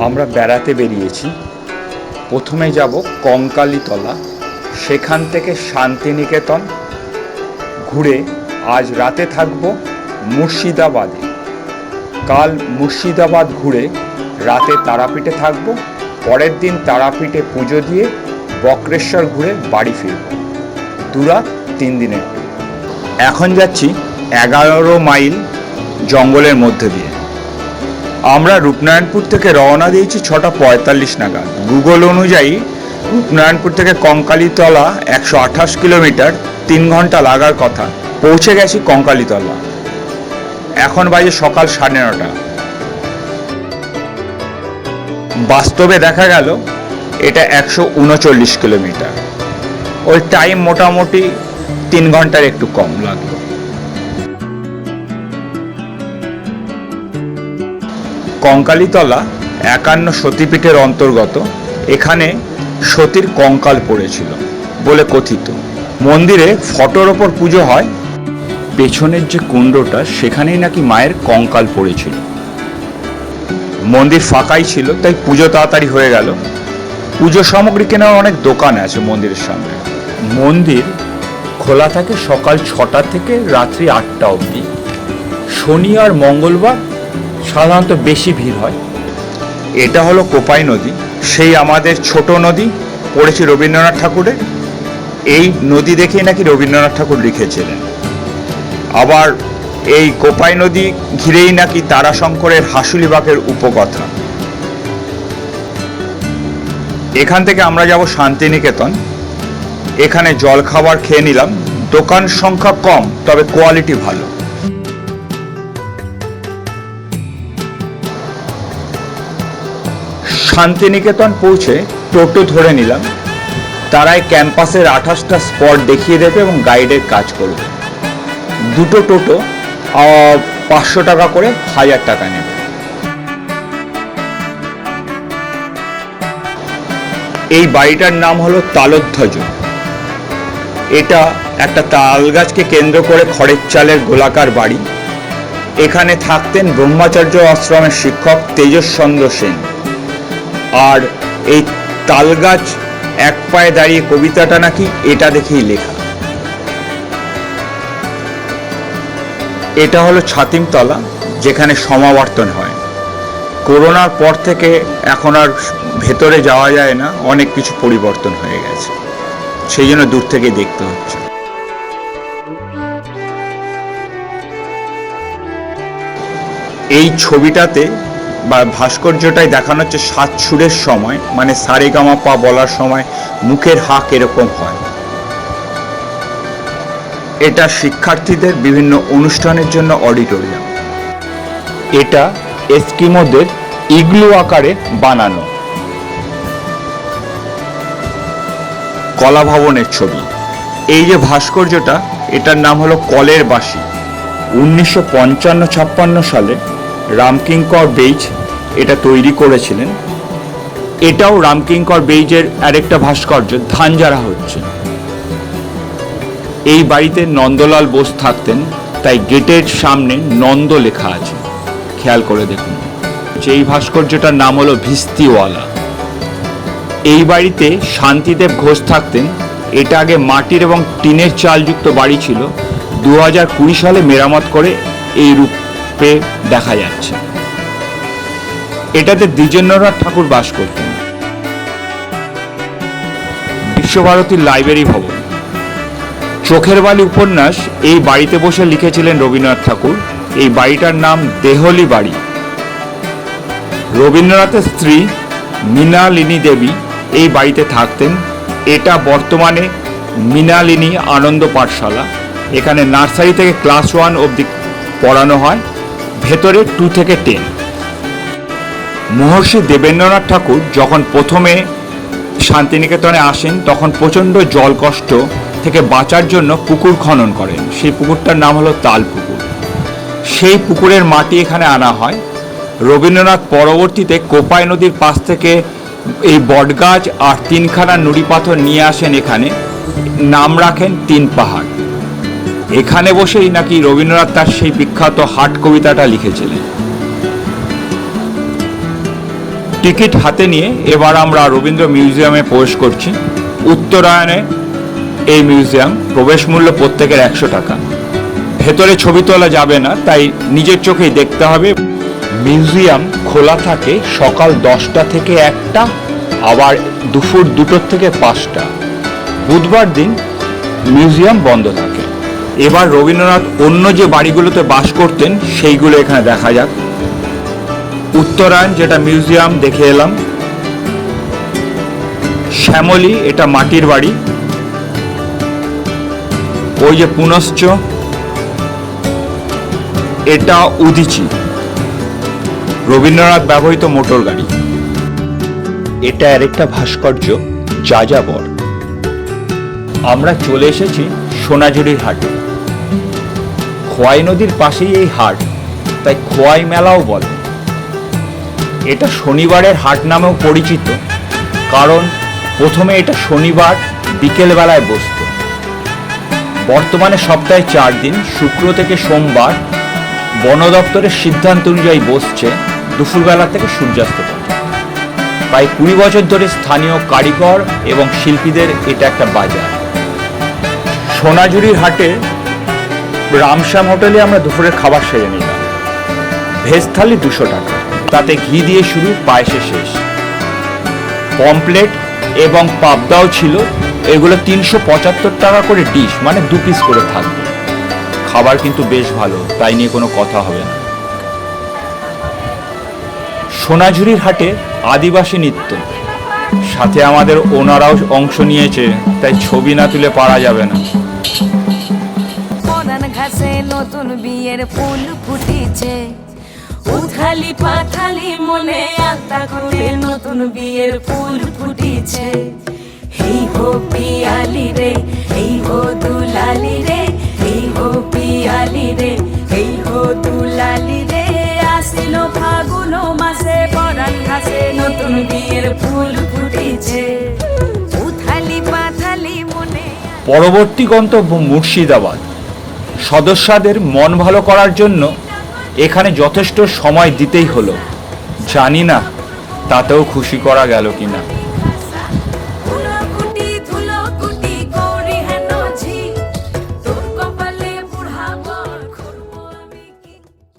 আমরা বেড়াতে বেরিয়েছি। প্রথমে যাব কঙ্কালীতলা, সেখান থেকে শান্তিনিকেতন, ঘুরে আজ রাতে থাকব মুর্শিদাবাদে। কাল মুর্শিদাবাদ ঘুরে রাতে তারাপীঠে থাকব। পরের দিন তারাপীঠে পুজো দিয়ে বক্রেশ্বর ঘুরে বাড়ি ফিরব। দুরাত 3 দিনের ট্যুর। এখন যাচ্ছি 11 মাইল জঙ্গলের মধ্যে দিয়ে। আমরা রূপনারায়ণপুর থেকে রওনা দিয়েছি 6:45 নাগাদ। গুগল অনুযায়ী রূপনারায়ণপুর থেকে কঙ্কালীতলা 128 কিলোমিটার, 3 ঘন্টা লাগার কথা। পৌঁছে গেছি কঙ্কালীতলা। এখন বাজে সকাল 9:30। বাস্তবে দেখা গেল এটা 139 কিলোমিটার। ওই টাইম মোটামুটি 3 ঘন্টার একটু কম লাগলো। কঙ্কালীতলা 51 সতীপীঠের অন্তর্গত। এখানে সতীর কঙ্কাল পড়েছিল বলে কথিত। মন্দিরে ফটোর ওপর পুজো হয়। পেছনের যে কুণ্ডটা, সেখানেই নাকি মায়ের কঙ্কাল পড়েছিল। মন্দির ফাঁকাই ছিল, তাই পুজো তাড়াতাড়ি হয়ে গেল। পুজো সামগ্রী কেনার অনেক দোকান আছে মন্দিরের সামনে। মন্দির খোলা থাকে সকাল 6টা থেকে রাত্রি 8টা অবধি। শনি আর মঙ্গলবার সাধারণত বেশি ভিড় হয়। এটা হলো কোপাই নদী, সেই আমাদের ছোট নদী, পড়েছে রবীন্দ্রনাথ ঠাকুরের। এই নদী দেখেই নাকি রবীন্দ্রনাথ ঠাকুর লিখেছিলেন। আবার এই কোপাই নদী ঘিরেই নাকি তারাশঙ্করের হাসুলিবাগের উপকথা। এখান থেকে আমরা যাব শান্তিনিকেতন। এখানে জলখাবার খেয়ে নিলাম। দোকান সংখ্যা কম, তবে কোয়ালিটি ভালো। শান্তিনিকেতন পৌঁছে টোটো ধরে নিলাম। তারাই ক্যাম্পাসের 28টা স্পট দেখিয়ে দেবে এবং গাইডের কাজ করবে। দুটো টোটো 500 টাকা করে, 1000 টাকা নেবে। এই বাড়িটার নাম হলো তালধ্বজ। এটা একটা তাল গাছকে কেন্দ্র করে খড়ের চালের গোলাকার বাড়ি। এখানে থাকতেন ব্রহ্মচর্য আশ্রমের শিক্ষক তেজস্চন্দ্র সেন। আর এই তালগাছ এক পায়ে দাঁড়িয়ে কবিতাটা নাকি এটা দেখেই লেখা। এটা হলো ছাতিমতলা, যেখানে সমাবর্তন হয়। করোনার পর থেকে এখন আর ভেতরে যাওয়া যায় না, অনেক কিছু পরিবর্তন হয়ে গেছে, সেই জন্য দূর থেকে দেখতে হচ্ছে। এই ছবিটাতে বা ভাস্কর্যটাই দেখানো হচ্ছে 7 সুরের সময়, মানে সারেগামাপা বলার সময় মুখের হাঁক এরকম হয়। এটা শিক্ষার্থীদের বিভিন্ন অনুষ্ঠানের জন্য অডিটোরিয়াম। এটা এস্কিমোদের ইগলু আকারে বানানো। কলা ভবনের ছবি। এই যে ভাস্কর্যটা, এটার নাম হলো কলের বাঁশি। 1955-56 সালে রামকিঙ্কর বেইজ এটা তৈরি করেছিলেন। এটাও রামকিঙ্কর বেইজের আরেকটা ভাস্কর্য। ধান ঝাড়া হচ্ছে। এই বাড়িতে নন্দলাল বোস থাকতেন, তাই গেটের সামনে নন্দ লেখা আছে, খেয়াল করে দেখুন। এই ভাস্কর্যটার নাম হলো ভিস্তিওয়ালা। এই বাড়িতে শান্তিদেব ঘোষ থাকতেন। এটা আগে মাটির এবং টিনের চালযুক্ত বাড়ি ছিল। 2020 সালে মেরামত করে এই রূপে দেখা যাচ্ছে। এটাতে দ্বিজেন্দ্রনাথ ঠাকুর বাস করতেন। বিশ্বভারতীর লাইব্রেরি ভবন। চোখের বালি উপন্যাস এই বাড়িতে বসে লিখেছিলেন রবীন্দ্রনাথ ঠাকুর। এই বাড়িটার নাম দেহলি বাড়ি। রবীন্দ্রনাথের স্ত্রী মৃণালিনী দেবী এই বাড়িতে থাকতেন। এটা বর্তমানে মৃণালিনী আনন্দ পাঠশালা। এখানে নার্সারি থেকে ক্লাস 1 অবধি পড়ানো হয়, ভেতরে 2 থেকে 10। মহর্ষি দেবেন্দ্রনাথ ঠাকুর যখন প্রথমে শান্তিনিকেতনে আসেন, তখন প্রচণ্ড জলকষ্ট থেকে বাঁচার জন্য পুকুর খনন করেন। সেই পুকুরটার নাম হলো তাল পুকুর। সেই পুকুরের মাটি এখানে আনা হয়। রবীন্দ্রনাথ পরবর্তীতে কোপাই নদীর পাশ থেকে এই বটগাছ আর 3খানা নুড়ি পাথর নিয়ে আসেন এখানে, নাম রাখেন 3 পাহাড়। এখানে বসেই নাকি রবীন্দ্রনাথ তার সেই বিখ্যাত হাট কবিতাটা লিখেছিলেন। টিকিট হাতে নিয়ে এবার আমরা রবীন্দ্র মিউজিয়ামে প্রবেশ করছি। উত্তরায়ণে এই মিউজিয়াম, প্রবেশ মূল্য প্রত্যেকের 100 টাকা। ভেতরে ছবি তোলা যাবে না, তাই নিজের চোখেই দেখতে হবে। মিউজিয়াম খোলা থাকে সকাল 10টা থেকে 1টা, আবার দুপুর 2টোর থেকে 5টা। বুধবার দিন মিউজিয়াম বন্ধ থাকে। এবার রবীন্দ্রনাথ অন্য যে বাড়িগুলোতে বাস করতেন সেইগুলো এখানে দেখা যাক। উত্তরায়ণ, যেটা মিউজিয়াম দেখে এলাম। শ্যামলী, এটা মাটির বাড়ি। ওই যে পুনশ্চ, এটা উদিচি, রবীন্দ্রনাথ ব্যবহৃত মোটর গাড়ি। এটা আরেকটা ভাস্কর্য, যাযাবর। আমরা চলে এসেছি সোনাঝুরির হাটে। খোয়াই নদীর পাশেই এই হাট, তাই খোয়াই মেলাও বলে। এটা শনিবারের হাট নামেও পরিচিত, কারণ প্রথমে এটা শনিবার বিকেলবেলায় বসত। বর্তমানে সপ্তাহে 4 দিন, শুক্র থেকে সোমবার বন দপ্তরের সিদ্ধান্ত অনুযায়ী বসছে দুপুরবেলা থেকে সূর্যাস্ত পর্যন্ত। প্রায় 20 বছর ধরে স্থানীয় কারিগর এবং শিল্পীদের এটা একটা বাজার। সোনাঝুরির হাটে রামশ্যাম হোটেলে আমরা দুপুরের খাবার সেরে নিলাম। ভেজ থালি 200 টাকা, তাতে ঘি দিয়ে শুরু, পায়েসে শেষ। পমপ্লেট এবং পাবদাও ছিল, এগুলো 375 টাকা করে ডিশ, মানে 2 পিস করে থাকবে। খাবার কিন্তু বেশ ভালো, তাই নিয়ে কোনো কথা হবে না। সোনাঝুরির হাটে আদিবাসী নৃত্য, সাথে আমাদের ওনারাও অংশ নিয়েছে, তাই ছবি না তুলে পারা যাবে না। ঘাসে নতুন বিয়ের ফুল ফুটিছে, উথালি পাথালি মনে আত্মা খুলে নতুন বিয়ের ফুল ফুটিছে। এই হো পিয়ালি রে, এই হো দুলালি রে, এই হো পিয়ালি রে, এই হো দুলালি রে। আসিল ফাগুন মাসে পরান ঘাসে নতুন বিয়ের ফুল ফুটিছে, উথালি পাথালি মনে। পরবর্তী গন্তব্য মুর্শিদাবাদ। সদস্যদের মন ভালো করার জন্য এখানে যথেষ্ট সময় দিতেই হলো। জানি না তাতেও খুশি করা গেল কিনা।